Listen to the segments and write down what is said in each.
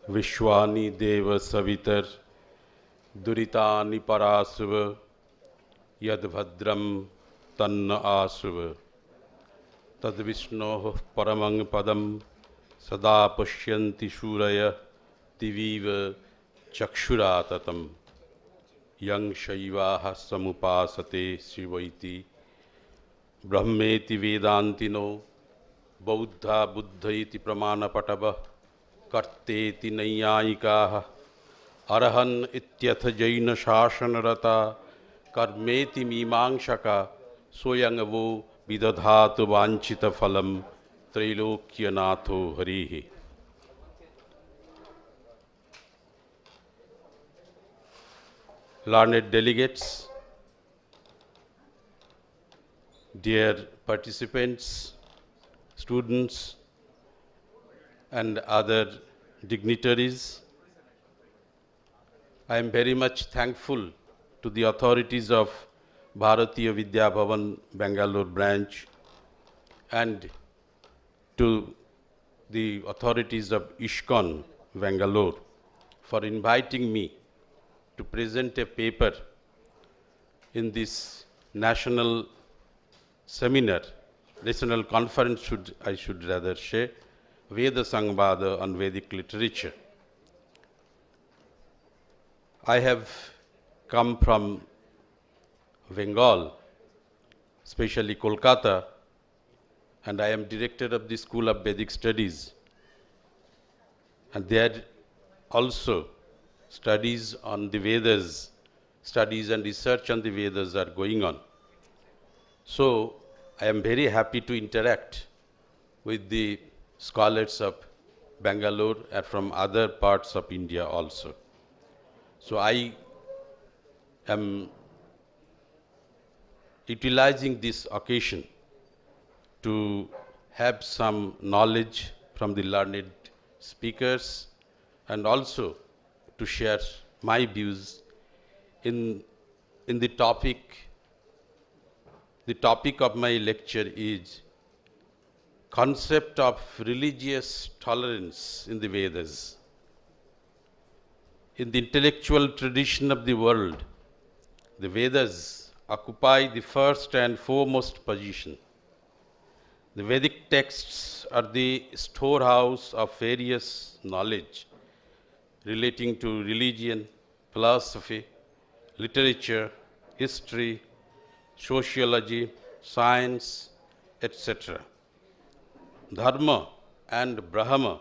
विश्वानि देव सवितर दुरितानि परासुव यद्भद्रं तन्न आसुव तद्विष्णोः परमं पदं सदा पश्यन्ति शूरयः दिवीव चक्षुराततं यं शैवाः समुपासते शिवैति ब्रह्मेति वेदान्तिनो बौद्धा बुद्ध इति प्रमाणपटवः कर्तेति नैयायिकाः अरहन् इत्यथ जैन शासनरता कर्मेति मीमांसका स्वयं वो विदधातु वाञ्छितफलं त्रैलोक्यनाथो हरिः। Learned delegates, dear participants, students and other dignitaries, I am very much thankful to the authorities of Bharatiya Vidya Bhavan Bangalore branch and to the authorities of ISKCON Bangalore for inviting me to present a paper in this national seminar, national conference I should rather say, Veda Sangvada on Vedic literature. I have come from Bengal, especially Kolkata, and I am director of the School of Vedic Studies. And there also studies on the Vedas, studies and research on the Vedas are going on. So I am very happy to interact with the scholars of Bangalore and from other parts of India also. So I am utilizing this occasion to have some knowledge from the learned speakers and also to share my views in the topic. The topic of my lecture is concept of religious tolerance in the Vedas. In the intellectual tradition of the world, the Vedas occupy the first and foremost position. The Vedic texts are the storehouse of various knowledge relating to religion, philosophy, literature, history, sociology, science, etc. Dharma and Brahma,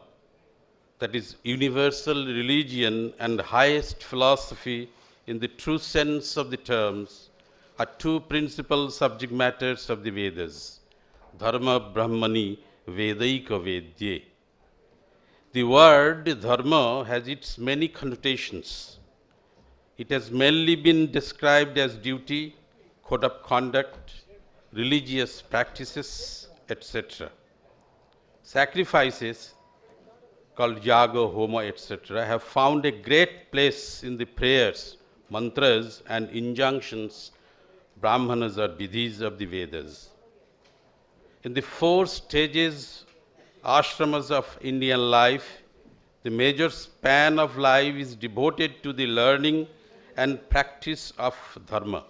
that is universal religion and highest philosophy in the true sense of the terms, are two principal subject matters of the Vedas. Dharma Brahmani Vedaika Vedye. The word dharma has its many connotations. It has mainly been described as duty, code of conduct, religious practices, etc. Sacrifices called yaga, homa, etc. have found a great place in the prayers, mantras and injunctions, brahmanas or vidhis of the Vedas. In the four stages, ashramas of Indian life, the major span of life is devoted to the learning and practice of dharma.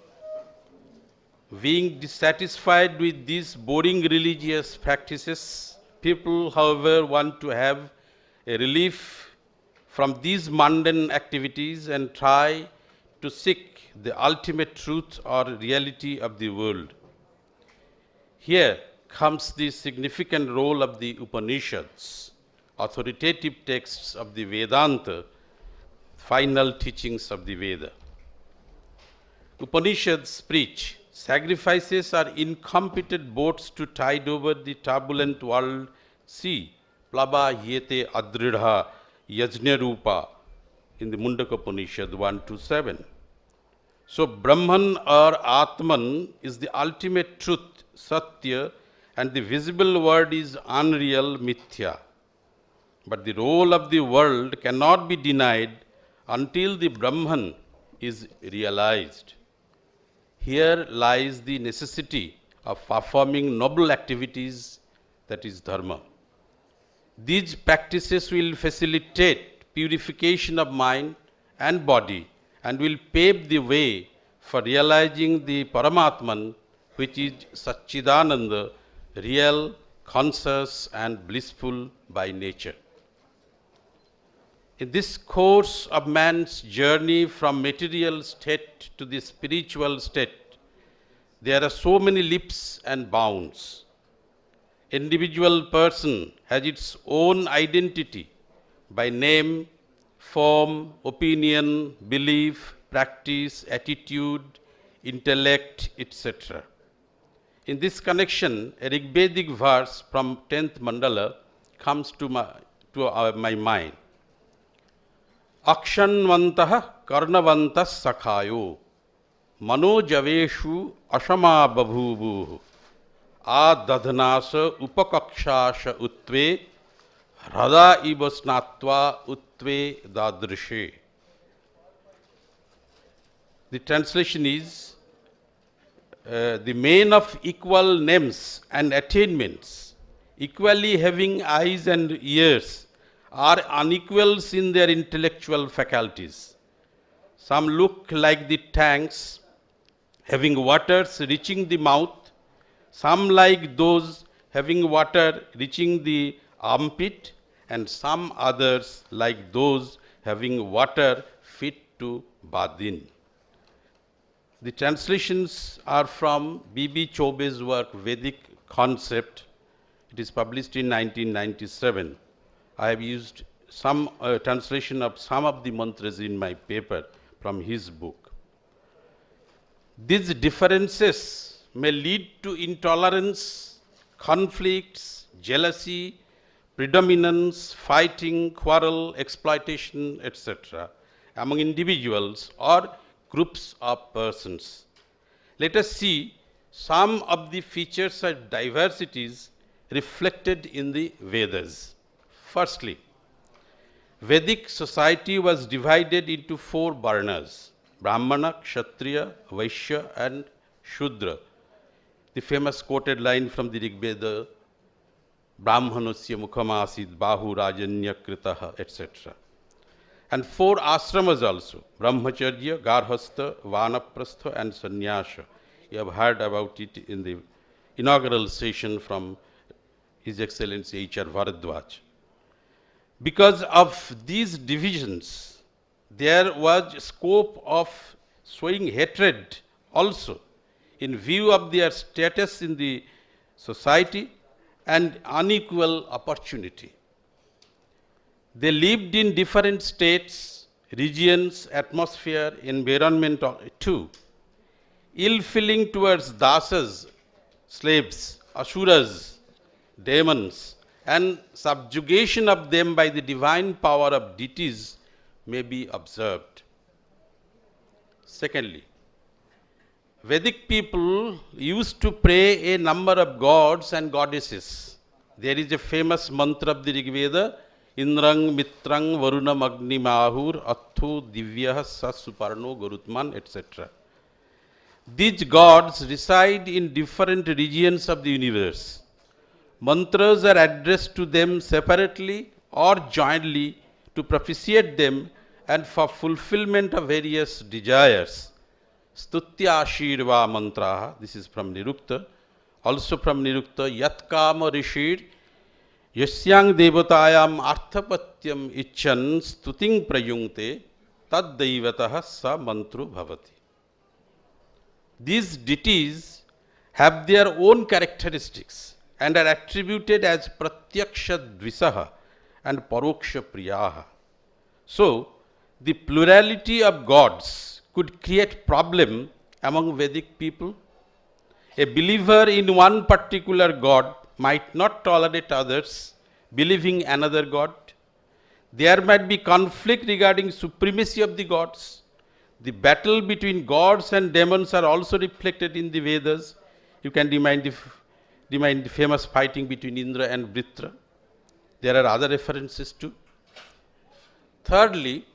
Being dissatisfied with these boring religious practices, people, however, want to have a relief from these mundane activities and try to seek the ultimate truth or reality of the world. Here comes the significant role of the Upanishads, authoritative texts of the Vedanta, final teachings of the Veda. Upanishads preach sacrifices are incompetent boats to tide over the turbulent world sea. Plaba yete adridha yajna rupa in the Mundaka Upanishad 1-7. So Brahman or Atman is the ultimate truth, Satya, and the visible world is unreal, Mithya. But the role of the world cannot be denied until the Brahman is realized. Here lies the necessity of performing noble activities, that is dharma. These practices will facilitate purification of mind and body and will pave the way for realizing the Paramatman, which is Satchidananda, real, conscious and blissful by nature. In this course of man's journey from material state to the spiritual state, there are so many leaps and bounds. Individual person has its own identity by name, form, opinion, belief, practice, attitude, intellect, etc. In this connection, a Rigvedic verse from 10th Mandala comes to my mind. Akshanvantah karnavantas sakhayo manojaveshu ashama babhuvuh adadhanasa upakakshasha utve rada ibasnatva utve dadrishe. The translation is, the men of equal names and attainments, equally having eyes and ears, are unequals in their intellectual faculties. Some look like the tanks having waters reaching the mouth, some like those having water reaching the armpit, and some others like those having water fit to bathe in. The translations are from B.B. Chaube's work Vedic Concept. It is published in 1997. I have used some translation of some of the mantras in my paper from his book. These differences may lead to intolerance, conflicts, jealousy, predominance, fighting, quarrel, exploitation, etc. among individuals or groups of persons. Let us see some of the features of diversities reflected in the Vedas. Firstly, Vedic society was divided into 4 varnas: Brahmana, Kshatriya, Vaishya and Shudra. The famous quoted line from the Rig Veda, Brahmanasya mukhamasid bahu rajanya kritaha, etc. And 4 ashramas also: Brahmacharya, Garhastha, Vanaprastha and Sannyasa. You have heard about it in the inaugural session from His Excellency H.R. Bharadwaj. Because of these divisions, there was scope of showing hatred also in view of their status in the society and unequal opportunity. They lived in different states, regions, atmosphere, environment too. Ill feeling towards dasas, slaves, asuras, demons, and subjugation of them by the divine power of deities may be observed. Secondly, Vedic people used to pray a number of gods and goddesses. There is a famous mantra of the Rig Veda, Indrang, Mitrang, Varunam, Agni, Mahur, Athu, Divyah, Sasuparno, Garutman, etc. These gods reside in different regions of the universe. Mantras are addressed to them separately or jointly to propitiate them and for fulfillment of various desires. Stutya Ashirva mantra, this is from Nirukta. Also from Nirukta, Yatkama Rishir, Yasyang Devatayam Arthapatyam Icchan Stuting Prayungte, Tad Daivatah Sa Mantru Bhavati. These deities have their own characteristics and are attributed as Pratyaksha Dvisaha and Paroksha Priyaha. So, the plurality of gods could create problem among Vedic people. A believer in one particular god might not tolerate others believing another god. There might be conflict regarding supremacy of the gods. The battle between gods and demons are also reflected in the Vedas. You can remind the famous fighting between Indra and Vritra. There are other references too. Thirdly,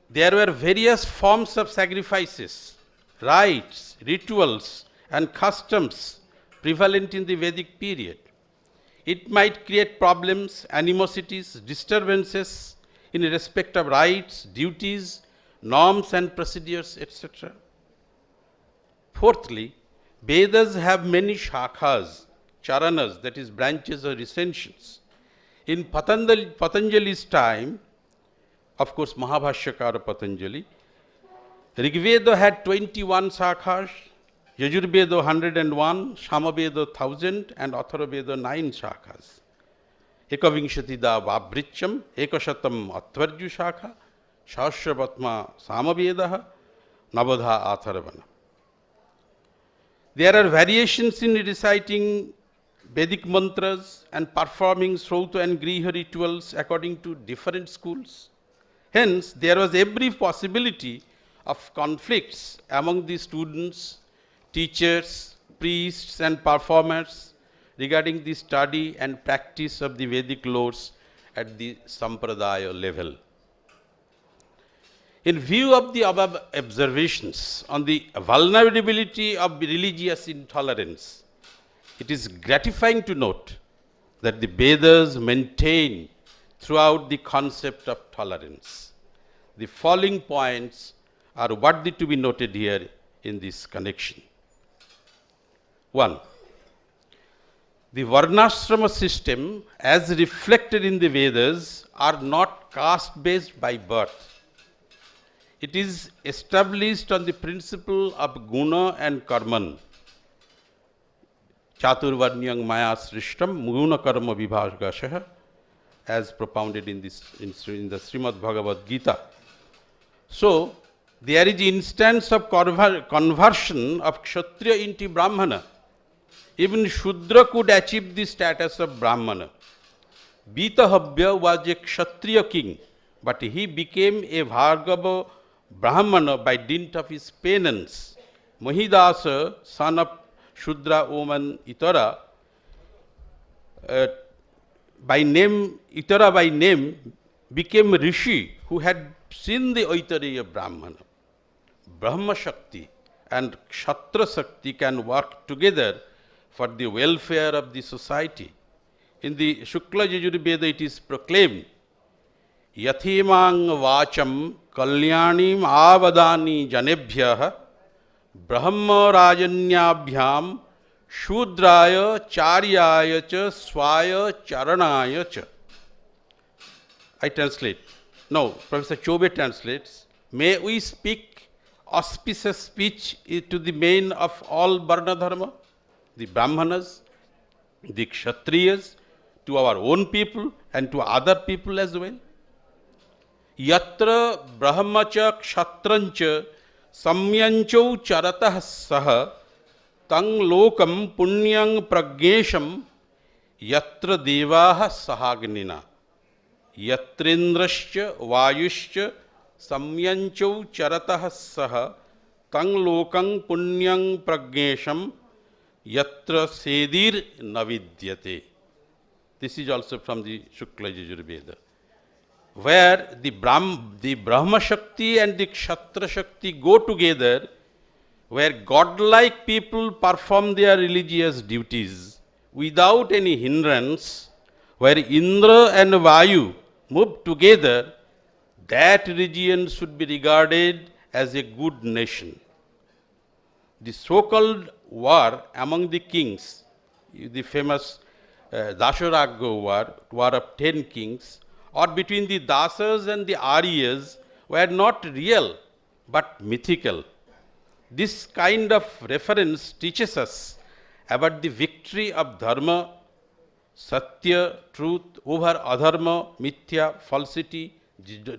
there were various forms of sacrifices, rites, rituals, and customs prevalent in the Vedic period. It might create problems, animosities, disturbances in respect of rights, duties, norms and procedures, etc. Fourthly, Vedas have many shakhas, charanas, that is branches or recensions. In Patanjali's time, of course Mahabhashyakara Patanjali, Rigveda had 21 shakhas, Yajurveda 101, Samaveda 1000 and Atharvaveda 9 shakhas. Ekavinshatida Vabhricham, Ekashatam Atvarju Shakha, Sahasravatma Samavedaha, Navadha Atharvana. There are variations in reciting Vedic mantras and performing Shrauta and Griha rituals according to different schools. Hence, there was every possibility of conflicts among the students, teachers, priests and performers regarding the study and practice of the Vedic laws at the Sampradaya level. In view of the above observations on the vulnerability of religious intolerance, it is gratifying to note that the Vedas maintain throughout the concept of tolerance. The following points are worthy to be noted here in this connection. 1. The Varnashrama system, as reflected in the Vedas, are not caste-based by birth. It is established on the principle of guna and karman. Chaturvarnyang maya srishtam guna karma vibhagashah, as propounded in the Srimad Bhagavad Gita. So, there is instance of conversion of Kshatriya into Brahmana. Even Shudra could achieve the status of Brahmana. Vitahabhya was a Kshatriya king, but he became a Bhargava Brahmana by dint of his penance. Mahidasa, son of Shudra woman Itara, by name, became Rishi who had seen the Aitareya Brahmana. Brahma Shakti and Kshatriya Shakti can work together for the welfare of the society. In the Shukla Yajurveda it is proclaimed, Yathimang Vacham Kalyanim Avadani Janebhyah Brahma Rajanyabhyam Shudraya Charyaya Cha Swaya Charanaya Cha. I translate. No, Professor Chobe translates, may we speak auspicious speech to the main of all Varna Dharma, the Brahmanas, the Kshatriyas, to our own people and to other people as well. Yatra Brahmacha Kshatrancha Samyanchau Charatah Saha Tang Lokam Punyang Pragnesham Yatra Devaha Sahagnina Yatrendrascha Vayuscha Samyanchau Charatah Saha Tang Lokam Punyang Pragnesham Yatra Sedir Navidyate. This is also from the Shukla Yajurveda, where the Brahma Shakti and the Kshatriya Shakti go together, where godlike people perform their religious duties without any hindrance, where Indra and Vayu move together, that region should be regarded as a good nation. The so-called war among the kings, the famous Dasharagya war of 10 kings, or between the Dasas and the Aryas, were not real but mythical. This kind of reference teaches us about the victory of Dharma, Satya, truth, over Adharma, Mithya, falsity,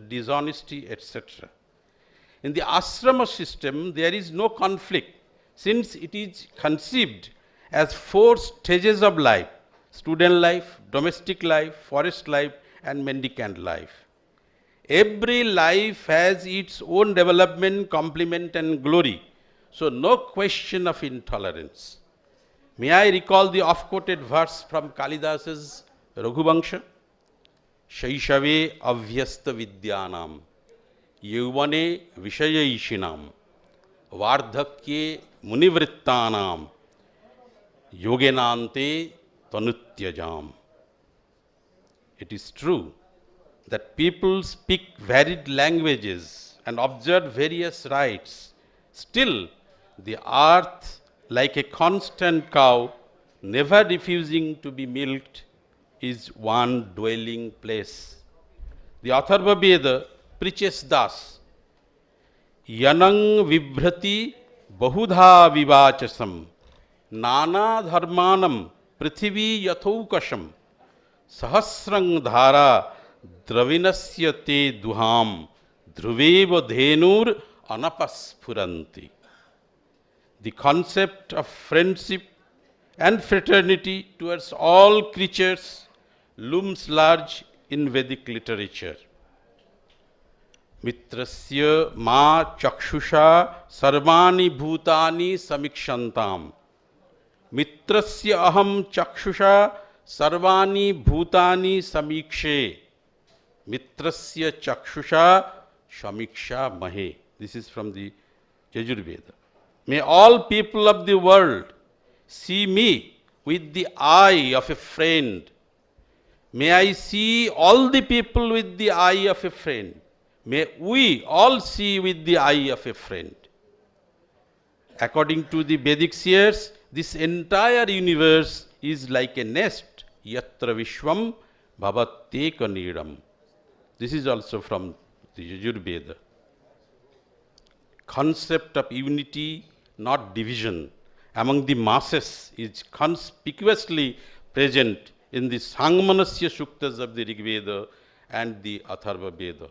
dishonesty, etc. In the ashrama system, there is no conflict, since it is conceived as 4 stages of life: student life, domestic life, forest life, and mendicant life. Every life has its own development, complement, and glory, so no question of intolerance. May I recall the oft-quoted verse from Kalidasa's Raghuvangsha? Shaishave avyasta vidyanam, yuvane vishayishinam, vardhakye munivrittanam, yogenante tanutyajam. It is true that people speak varied languages and observe various rites, still the earth, like a constant cow, never refusing to be milked, is one dwelling place. The Atharva Veda preaches thus: Yanang vibhrati bahudha vivachasam nana dharmanam prithvi yathaukasham sahasrang dhara dravinasya te duham dhruveva dhenur anapasfuranti. The concept of friendship and fraternity towards all creatures looms large in Vedic literature. Mitrasya ma chakshusha sarvani bhutani samikshantam. Mitrasya aham chakshusha sarvani bhutani samikshe. Mitrasya chakshusha samiksha mahe. This is from the Yajurveda. May all people of the world see me with the eye of a friend. May I see all the people with the eye of a friend. May we all see with the eye of a friend. According to the Vedic seers, this entire universe is like a nest. Yatra Vishwam Bhavateka Nidam. This is also from the Yajurveda. Concept of unity, not division, among the masses is conspicuously present in the Sangmanasya Suktas of the Rig Veda and the Atharva Veda.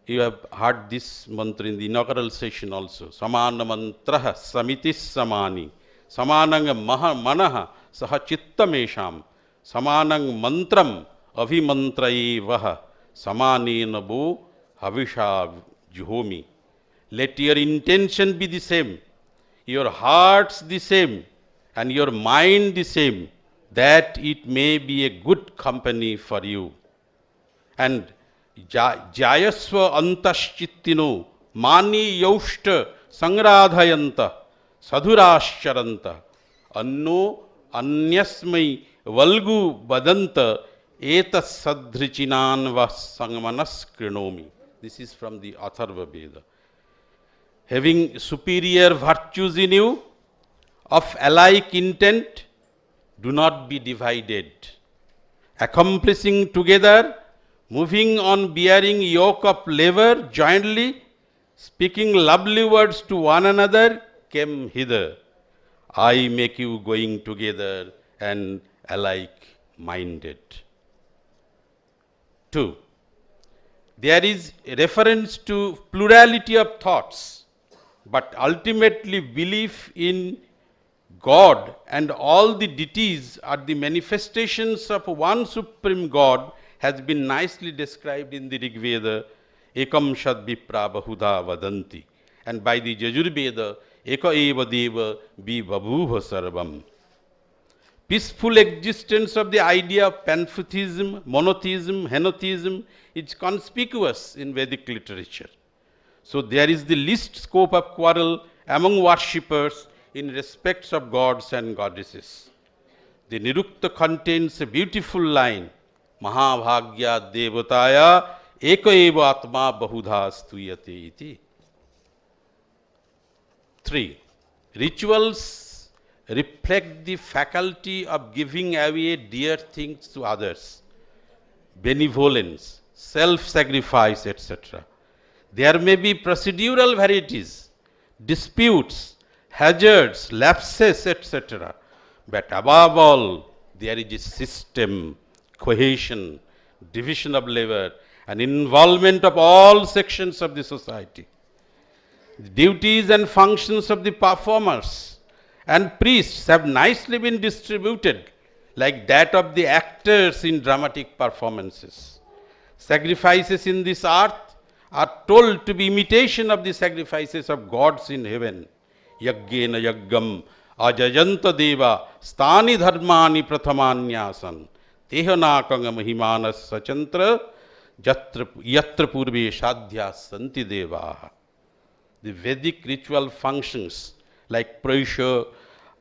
You have heard this mantra in the inaugural session also. Samana mantraha samitis samani. Samanang manaha saha chittamesham. Samanang mantram avimantraye vaha. Samane nabo havisha juhomi. Let your intention be the same, your hearts the same, and your mind the same, that it may be a good company for you. And Jayasva antaschittino mani yaushta sangradhayanta sadhurashcharanta anno anyasmai valgu badanta etas sadhrichinan vas sangmanas krinomi. This is from the Atharva Veda. Having superior virtues in you, of alike intent, do not be divided. Accomplishing together, moving on bearing yoke of labor jointly, speaking lovely words to one another, came hither. I make you going together and alike minded. 2. There is a reference to plurality of thoughts, but ultimately belief in God and all the deities are the manifestations of one supreme God has been nicely described in the Rig Veda, Ekam Shad Vipra Bahuda Vadanti, and by the Yajurveda, Eka Eva Deva Vibhabhuva Sarvam. Peaceful existence of the idea of pantheism, monotheism, henotheism is conspicuous in Vedic literature. So there is the least scope of quarrel among worshippers in respects of gods and goddesses. The Nirukta contains a beautiful line, Mahabhagya Devataya Eka Eva Atma Bahudha Stuyate iti. 3. Rituals reflect the faculty of giving away dear things to others, benevolence, self-sacrifice, etc. There may be procedural varieties, disputes, hazards, lapses, etc. But above all, there is a system, cohesion, division of labor, and involvement of all sections of the society. The duties and functions of the performers and priests have nicely been distributed, like that of the actors in dramatic performances. Sacrifices in this earth are told to be imitation of the sacrifices of gods in heaven. Yagyena yaggam ajajanta deva stani dharmani prathamanyasan tehanakanga mahimanas sachantra yatra purve shadhya santi devaha. The Vedic ritual functions like Praisha,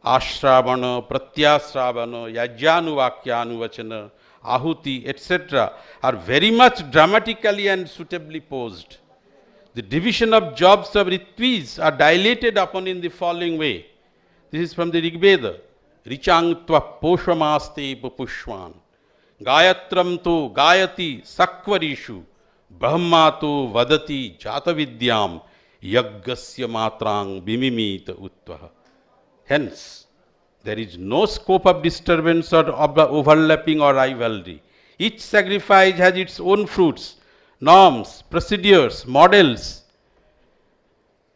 Ashravana, Pratyasravana, Yajyanuvakyanuvachana, Ahuti, etc. are very much dramatically and suitably posed. The division of jobs of Ritvis are dilated upon in the following way. This is from the Rig Veda. Richangtva poshamaste pupushwan. Gayatram to gayati sakvarishu. Brahma to vadati jatavidyam. Yaggasya matrang bimimita uttvaha. Hence, there is no scope of disturbance or overlapping or rivalry. Each sacrifice has its own fruits, norms, procedures, models,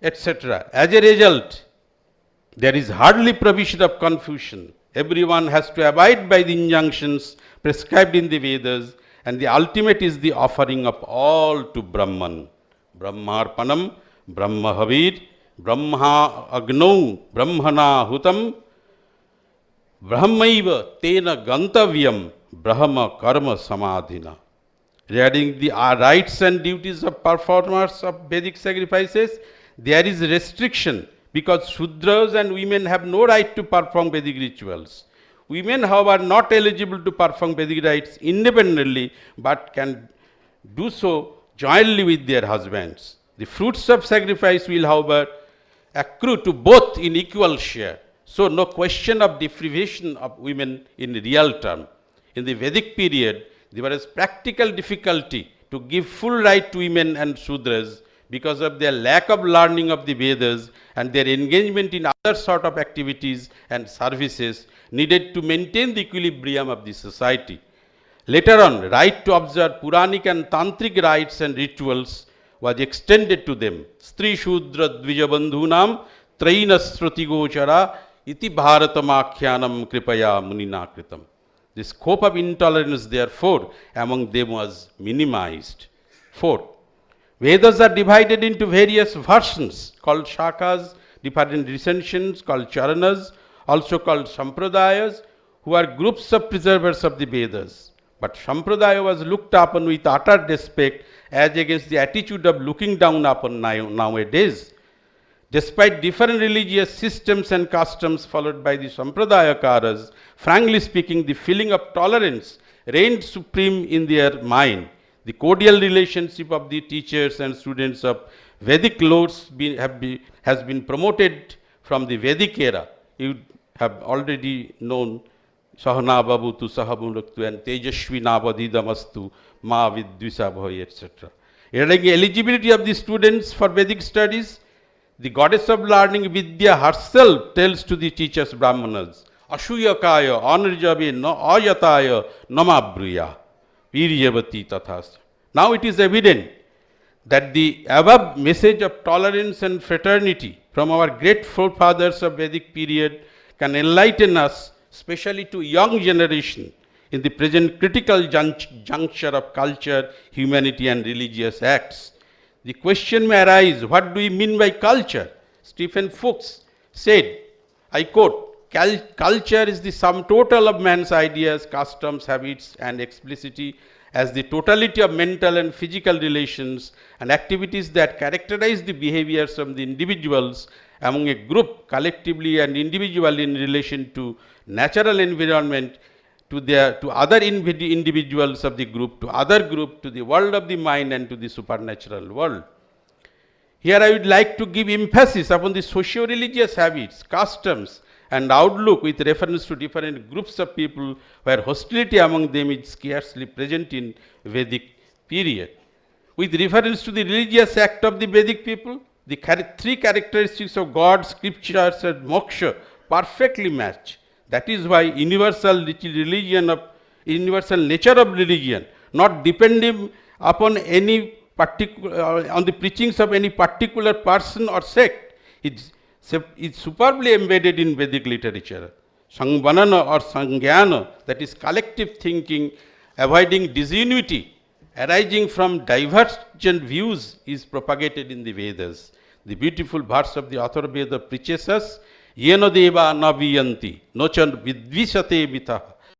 etc. As a result, there is hardly provision of confusion. Everyone has to abide by the injunctions prescribed in the Vedas, and the ultimate is the offering of all to Brahman. Brahmarpanam, Brahmahavir, Brahma Agnou, Brahmana Hutam, Brahmaiva Tena Gantavyam, Brahma Karma Samadhina. Regarding the rights and duties of performers of Vedic sacrifices, there is restriction because Shudras and women have no right to perform Vedic rituals. Women, however, are not eligible to perform Vedic rites independently but can do so jointly with their husbands. The fruits of sacrifice will, however, accrue to both in equal share. So, no question of deprivation of women in real term. In the Vedic period, there was practical difficulty to give full right to women and Shudras because of their lack of learning of the Vedas and their engagement in other sort of activities and services needed to maintain the equilibrium of the society. Later on, right to observe Puranic and Tantric rites and rituals was extended to them. Stri Shudra Dvijabandhunam Traina Srutigochara Iti Bharatamakyanam Kripaya Munina Kritam. The scope of intolerance, therefore, among them was minimized. Fourth, Vedas are divided into various versions called shakas, different recensions called charanas, also called sampradayas, who are groups of preservers of the Vedas. But sampradaya was looked upon with utter respect as against the attitude of looking down upon nowadays. Despite different religious systems and customs followed by the sampradayakaras, frankly speaking, the feeling of tolerance reigned supreme in their mind. The cordial relationship of the teachers and students of Vedic lords has been promoted from the Vedic era. You have already known Sahana Babu to Sahabunaktu and Tejashvi Navadidamastu, Ma Vidvisa Bhoy, etc. Regarding eligibility of the students for Vedic studies, the goddess of learning Vidya herself tells to the teachers Brahmanas, Ashuyakaya, Anurjabe, Ayataya, Namabruya, Viryavati Tathas. Now it is evident that the above message of tolerance and fraternity from our great forefathers of Vedic period can enlighten us, especially to young generation, in the present critical juncture of culture, humanity and religious acts. The question may arise, what do we mean by culture? Stephen Fuchs said, I quote, culture is the sum total of man's ideas, customs, habits and explicitly as the totality of mental and physical relations and activities that characterize the behaviors of the individuals among a group collectively and individually in relation to natural environment, to other individuals of the group, to other group, to the world of the mind and to the supernatural world. Here I would like to give emphasis upon the socio-religious habits, customs and outlook with reference to different groups of people where hostility among them is scarcely present in Vedic period. With reference to the religious act of the Vedic people, the three characteristics of God, scriptures and moksha perfectly match. That is why universal nature of religion, not depending upon any particular, on the preachings of any particular person or sect, is superbly embedded in Vedic literature. Sangvanana or Sangyana, that is collective thinking, avoiding disunity arising from divergent views, is propagated in the Vedas. The beautiful verse of the Atharva Veda preaches us, Yena deva naviyanti, nochan vidvisate vitah,